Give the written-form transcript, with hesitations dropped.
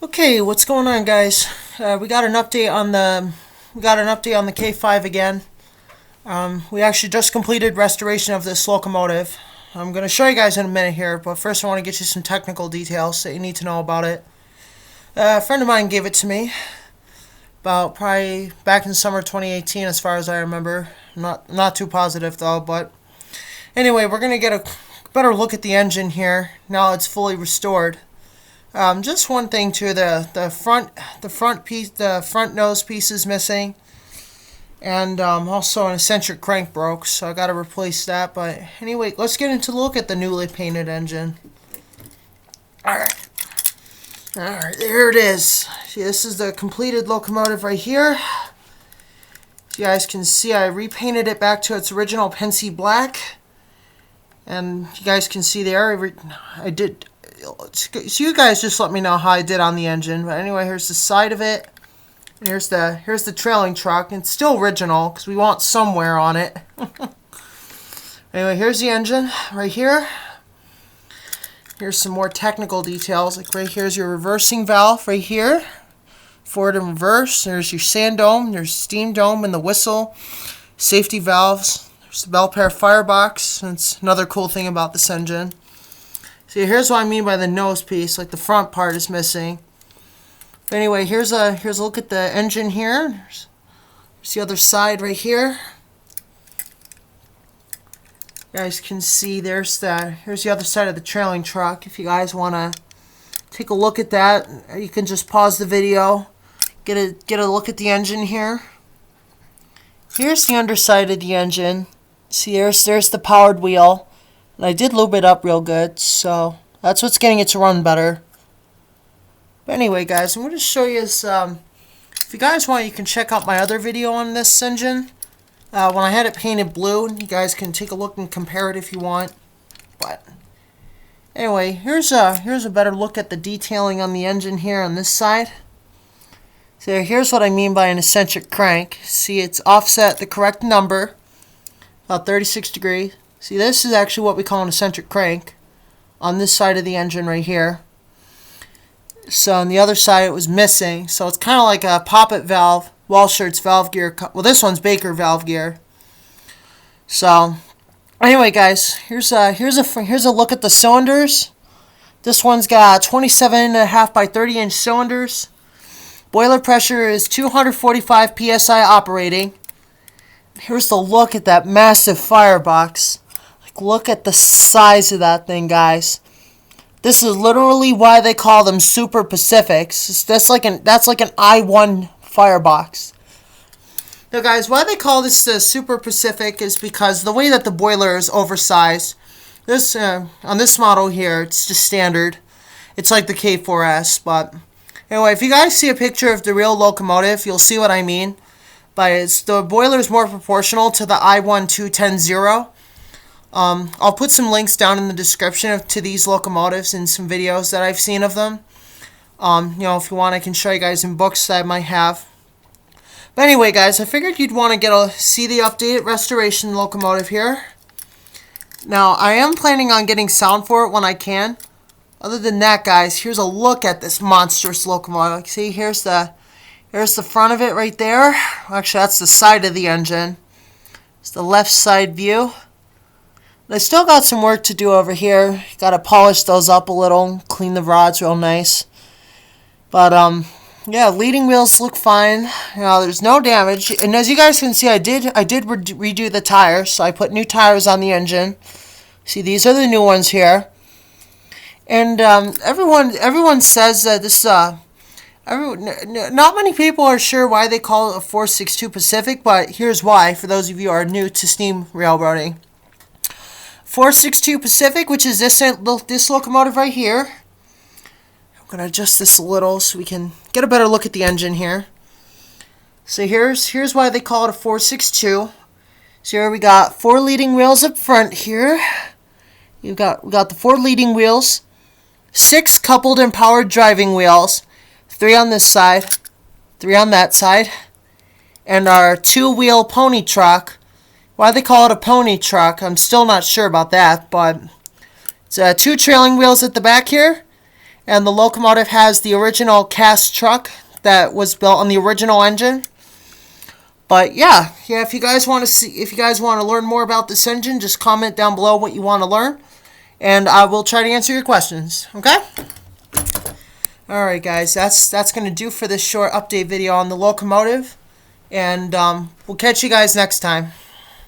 Okay, what's going on, guys? We got an update on the K5 again. We actually just completed restoration of this locomotive. I'm going to show you guys in a minute here, but first I want to get you some technical details that you need to know about it. A friend of mine gave it to me about probably back in summer 2018, as far as I remember. Not too positive though, but anyway, we're going to get a better look at the engine here now it's fully restored. Just one thing too, the front nose piece is missing, and also an eccentric crank broke, so I got to replace that. But anyway, let's get into the look at the newly painted engine. All right, there it is. See, this is the completed locomotive right here. As you guys can see, I repainted it back to its original Pensy black, and you guys can see there I did. So you guys just let me know how I did on the engine. But anyway, here's the side of it. And here's the trailing truck. And it's still original because we want some wear on it. Anyway, here's the engine right here. Here's some more technical details. Like right here's your reversing valve right here. Forward and reverse. There's your sand dome. There's steam dome and the whistle. Safety valves. There's the Belpaire firebox. That's another cool thing about this engine. See, here's what I mean by the nose piece, like the front part is missing. But anyway, here's a look at the engine here. There's the other side right here. You guys can see here's the other side of the trailing truck. If you guys want to take a look at that, you can just pause the video, get a look at the engine here. Here's the underside of the engine. See, there's the powered wheel. And I did lube it up real good, so that's what's getting it to run better. But anyway, guys, I'm going to show you this. If you guys want, you can check out my other video on this engine. When I had it painted blue, you guys can take a look and compare it if you want. But anyway, here's a better look at the detailing on the engine here on this side. So here's what I mean by an eccentric crank. See, it's offset the correct number, about 36 degrees. See, this is actually what we call an eccentric crank on this side of the engine right here. So on the other side it was missing. So it's kind of like a poppet valve, Walschaerts valve gear. Well, this one's Baker valve gear. So anyway, guys, here's a look at the cylinders. This one's got 27.5 by 30 inch cylinders. Boiler pressure is 245 psi operating. Here's the look at that massive firebox. Look at the size of that thing, guys. This is literally why they call them Super Pacifics. That's like an I-1 firebox. Now, guys, why they call this Super Pacific is because the way that the boiler is oversized. This on this model here, it's just standard. It's like the K4S, but anyway, if you guys see a picture of the real locomotive, you'll see what I mean. But the boiler is more proportional to the I-1 210-0. I'll put some links down in the description to these locomotives and some videos that I've seen of them. If you want, I can show you guys in books that I might have. But anyway, guys, I figured you'd want to see the updated restoration locomotive here. Now, I am planning on getting sound for it when I can. Other than that, guys, here's a look at this monstrous locomotive. See, here's the front of it right there. Actually, that's the side of the engine. It's the left side view. I still got some work to do over here. Got to polish those up a little, clean the rods real nice. But yeah, leading wheels look fine. There's no damage, and as you guys can see, I did redo the tires. So I put new tires on the engine. See, these are the new ones here. And everyone says that this not many people are sure why they call it a 462 Pacific, but here's why. For those of you who are new to steam railroading. 462 Pacific, which is this locomotive right here. I'm going to adjust this a little so we can get a better look at the engine here. So here's why they call it a 462. So here we got 4 leading wheels up front here. We got the 4 leading wheels, 6 coupled and powered driving wheels, 3 on this side, 3 on that side, and our 2-wheel pony truck. Why they call it a pony truck, I'm still not sure about that, but it's 2 trailing wheels at the back here, And the locomotive has the original cast truck that was built on the original engine. But yeah, if you guys want to learn more about this engine, just comment down below what you want to learn, and I will try to answer your questions. Okay? All right, guys, that's going to do for this short update video on the locomotive, and we'll catch you guys next time.